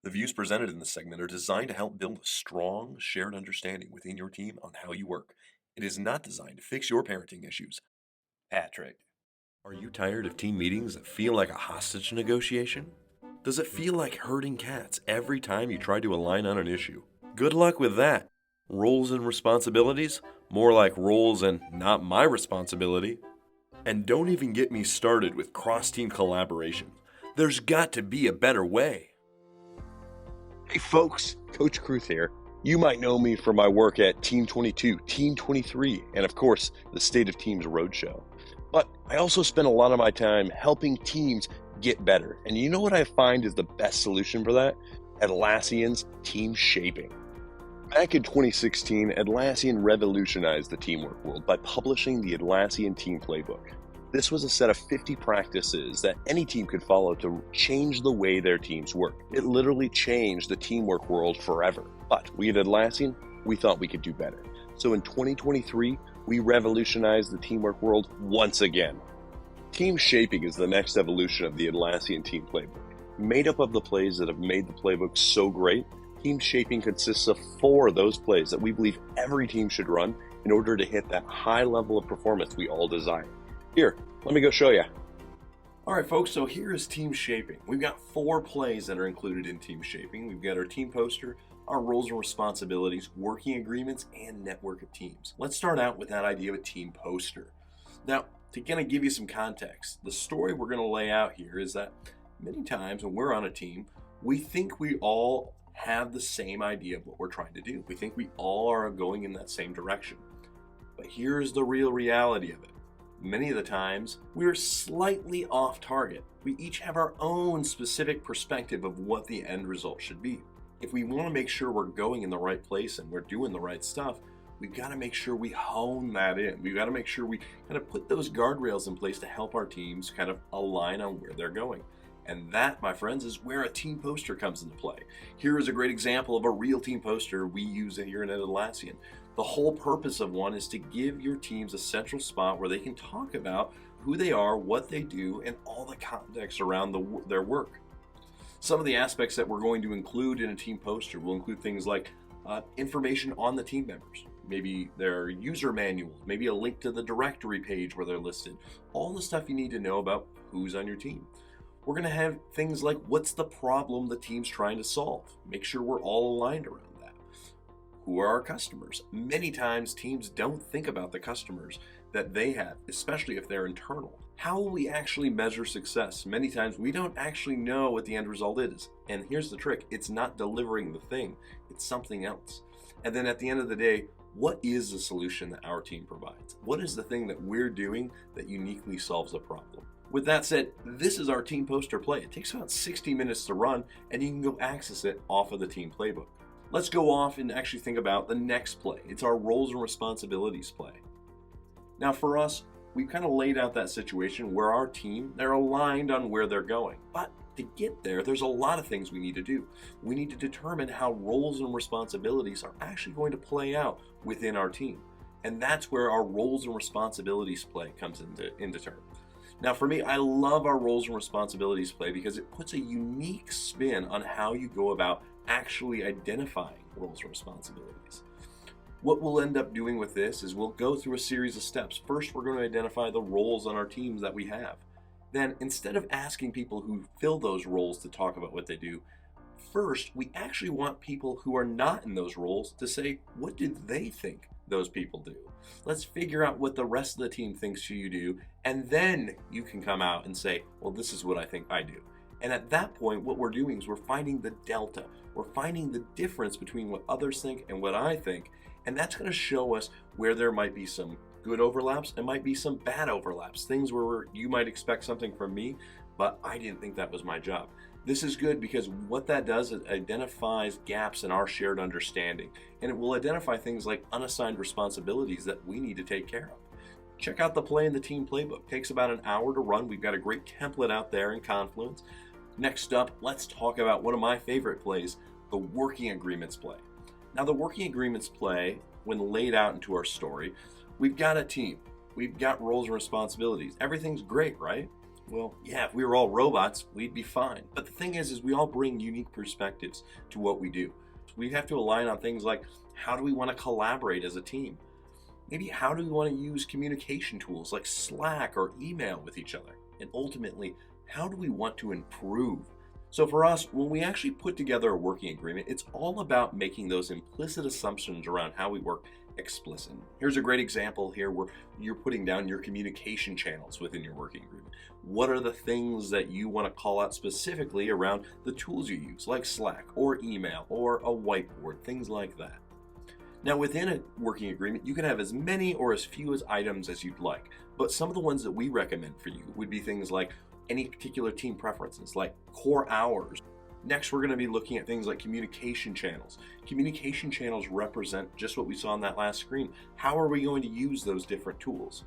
The views presented in this segment are designed to help build a strong, shared understanding within your team on how you work. It is not designed to fix your parenting issues. Patrick, are you tired of team meetings that feel like a hostage negotiation? Does it feel like herding cats every time you try to align on an issue? Good luck with that. Roles and responsibilities? More like roles and not my responsibility. And don't even get me started with cross team collaboration. There's got to be a better way. Hey folks, Coach Kruth here. You might know me from my work at Team 22, Team 23, and of course, the State of Teams Roadshow. But I also spend a lot of my time helping teams get better. And you know what I find is the best solution for that? Atlassian's team shaping. Back in 2016, Atlassian revolutionized the teamwork world by publishing the Atlassian Team Playbook. This was a set of 50 practices that any team could follow to change the way their teams work. It literally changed the teamwork world forever. But we at Atlassian, we thought we could do better. So in 2023, we revolutionized the teamwork world once again. Team shaping is the next evolution of the Atlassian Team Playbook. Made up of the plays that have made the playbook so great, team shaping consists of 4 of those plays that we believe every team should run in order to hit that high level of performance we all desire. Here, let me go show you. All right, folks, so here is team shaping. We've got 4 plays that are included in team shaping. We've got our team poster, our roles and responsibilities, working agreements, and network of teams. Let's start out with that idea of a team poster. Now, to kind of give you some context, the story we're going to lay out here is that many times when we're on a team, we think we all have the same idea of what we're trying to do. We think we all are going in that same direction. But here's the real reality of it. Many of the times, we're slightly off target. We each have our own specific perspective of what the end result should be. If we want to make sure we're going in the right place and we're doing the right stuff, we've got to make sure we hone that in. We've got to make sure we kind of put those guardrails in place to help our teams kind of align on where they're going. And that, my friends, is where a team poster comes into play. Here is a great example of a real team poster we use here in Atlassian. The whole purpose of one is to give your teams a central spot where they can talk about who they are, what they do, and all the context around their work. Some of the aspects that we're going to include in a team poster will include things like information on the team members, maybe their user manual, maybe a link to the directory page where they're listed, all the stuff you need to know about who's on your team. We're going to have things like what's the problem the team's trying to solve. Make sure we're all aligned around that. Who are our customers? Many times teams don't think about the customers that they have, especially if they're internal. How will we actually measure success? Many times we don't actually know what the end result is. And here's the trick, it's not delivering the thing, it's something else. And then at the end of the day, what is the solution that our team provides? What is the thing that we're doing that uniquely solves a problem? With that said, this is our team poster play. It takes about 60 minutes to run, and you can go access it off of the team playbook. Let's go off and actually think about the next play. It's our roles and responsibilities play. Now for us, we've kind of laid out that situation where our team, they're aligned on where they're going. But to get there, there's a lot of things we need to do. We need to determine how roles and responsibilities are actually going to play out within our team. And that's where our roles and responsibilities play comes into turn. Now for me, I love our roles and responsibilities play because it puts a unique spin on how you go about actually identifying roles and responsibilities. What we'll end up doing with this is we'll go through a series of steps. First, we're going to identify the roles on our teams that we have. Then, instead of asking people who fill those roles to talk about what they do, first, we actually want people who are not in those roles to say, what do they think those people do? Let's figure out what the rest of the team thinks you do, and then you can come out and say, well, this is what I think I do. And at that point, what we're doing is we're finding the delta. We're finding the difference between what others think and what I think, and that's going to show us where there might be some good overlaps and might be some bad overlaps, things where you might expect something from me, but I didn't think that was my job. This is good because what that does is identifies gaps in our shared understanding, and it will identify things like unassigned responsibilities that we need to take care of. Check out the play in the team playbook. It takes about an hour to run. We've got a great template out there in Confluence. Next up, let's talk about one of my favorite plays, the working agreements play. Now, the working agreements play, when laid out into our story, we've got a team. We've got roles and responsibilities. Everything's great, right? Well, yeah, if we were all robots, we'd be fine. But the thing is we all bring unique perspectives to what we do. We have to align on things like, how do we want to collaborate as a team? Maybe how do we want to use communication tools like Slack or email with each other? And ultimately, how do we want to improve? So for us, when we actually put together a working agreement, it's all about making those implicit assumptions around how we work explicit. Here's a great example here where you're putting down your communication channels within your working agreement. What are the things that you want to call out specifically around the tools you use, like Slack or email or a whiteboard, things like that. Now, within a working agreement, you can have as many or as few as items as you'd like, but some of the ones that we recommend for you would be things like any particular team preferences, like core hours. Next, we're going to be looking at things like communication channels. Communication channels represent just what we saw on that last screen. How are we going to use those different tools?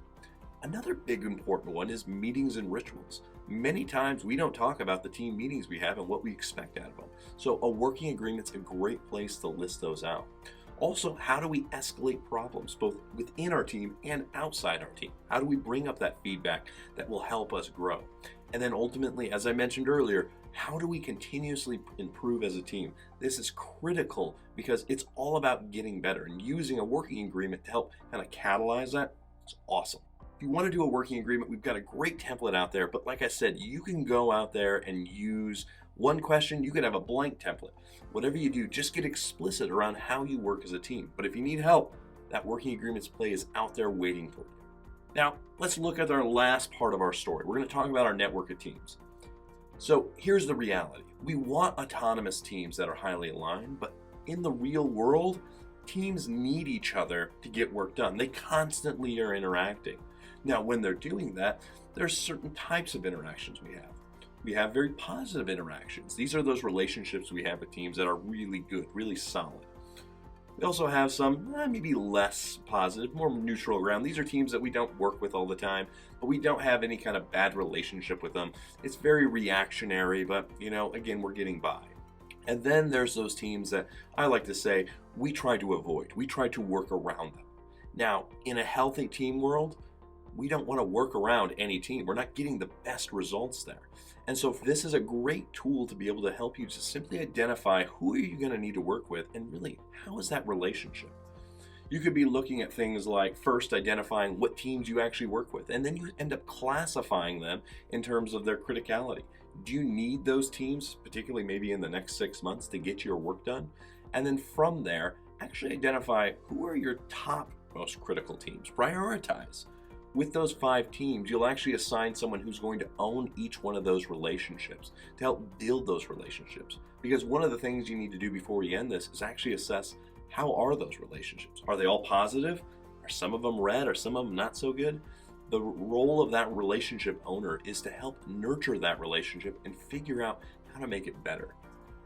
Another big important one is meetings and rituals. Many times we don't talk about the team meetings we have and what we expect out of them. So a working agreement's a great place to list those out. Also, how do we escalate problems both within our team and outside our team? How do we bring up that feedback that will help us grow? And then ultimately, as I mentioned earlier, how do we continuously improve as a team? This is critical because it's all about getting better, and using a working agreement to help kind of catalyze that is awesome. If you want to do a working agreement, we've got a great template out there, but like I said, you can go out there and use one question. You could have a blank template. Whatever you do, just get explicit around how you work as a team. But if you need help, that working agreements play is out there waiting for you. Now, let's look at our last part of our story. We're going to talk about our network of teams. So here's the reality. We want autonomous teams that are highly aligned, but in the real world, teams need each other to get work done. They constantly are interacting. Now, when they're doing that, there's certain types of interactions we have. We have very positive interactions. These are those relationships we have with teams that are really good, really solid. We also have some maybe less positive, more neutral ground. These are teams that we don't work with all the time, but we don't have any kind of bad relationship with them. It's very reactionary, but again, we're getting by. And then there's those teams that I like to say we try to avoid. We try to work around them. Now, in a healthy team world, we don't want to work around any team. We're not getting the best results there. And so this is a great tool to be able to help you to simply identify who are you going to need to work with, and really, how is that relationship? You could be looking at things like first identifying what teams you actually work with, and then you end up classifying them in terms of their criticality. Do you need those teams, particularly maybe in the next 6 months, to get your work done? And then from there, actually identify who are your top most critical teams. Prioritize. With those 5 teams, you'll actually assign someone who's going to own each one of those relationships to help build those relationships. Because one of the things you need to do before we end this is actually assess, how are those relationships? Are they all positive? Are some of them red? Are some of them not so good? The role of that relationship owner is to help nurture that relationship and figure out how to make it better.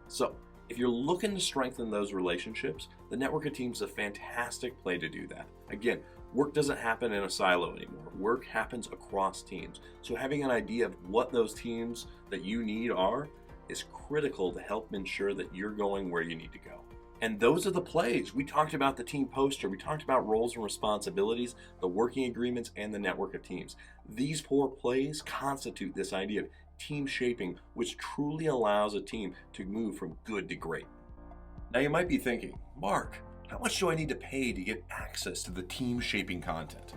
So if you're looking to strengthen those relationships, the network of teams is a fantastic play to do that. Again, work doesn't happen in a silo anymore. Work happens across teams. So having an idea of what those teams that you need are is critical to help ensure that you're going where you need to go. And those are the plays. We talked about the team poster. We talked about roles and responsibilities, the working agreements, and the network of teams. These 4 plays constitute this idea of team shaping, which truly allows a team to move from good to great. Now you might be thinking, Mark, how much do I need to pay to get access to the team shaping content?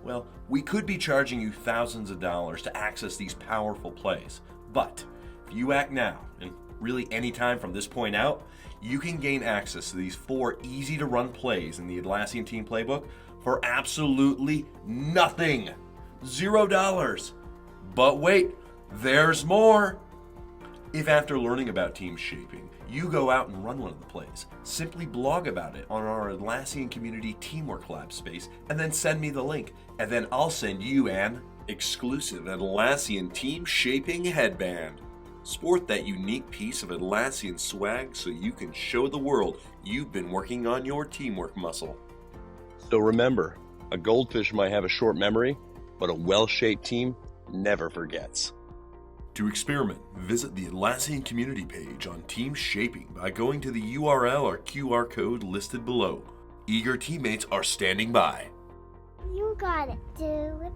Well, we could be charging you thousands of dollars to access these powerful plays, but if you act now, and really any time from this point out, you can gain access to these 4 easy to run plays in the Atlassian Team Playbook for absolutely nothing. $0. But wait, there's more. If after learning about team shaping, you go out and run one of the plays, simply blog about it on our Atlassian Community Teamwork Lab space, and then send me the link, and then I'll send you an exclusive Atlassian Team Shaping headband. Sport that unique piece of Atlassian swag so you can show the world you've been working on your teamwork muscle. So remember, a goldfish might have a short memory, but a well-shaped team never forgets. To experiment, visit the Atlassian community page on Team Shaping by going to the URL or QR code listed below. Eager teammates are standing by. You gotta do it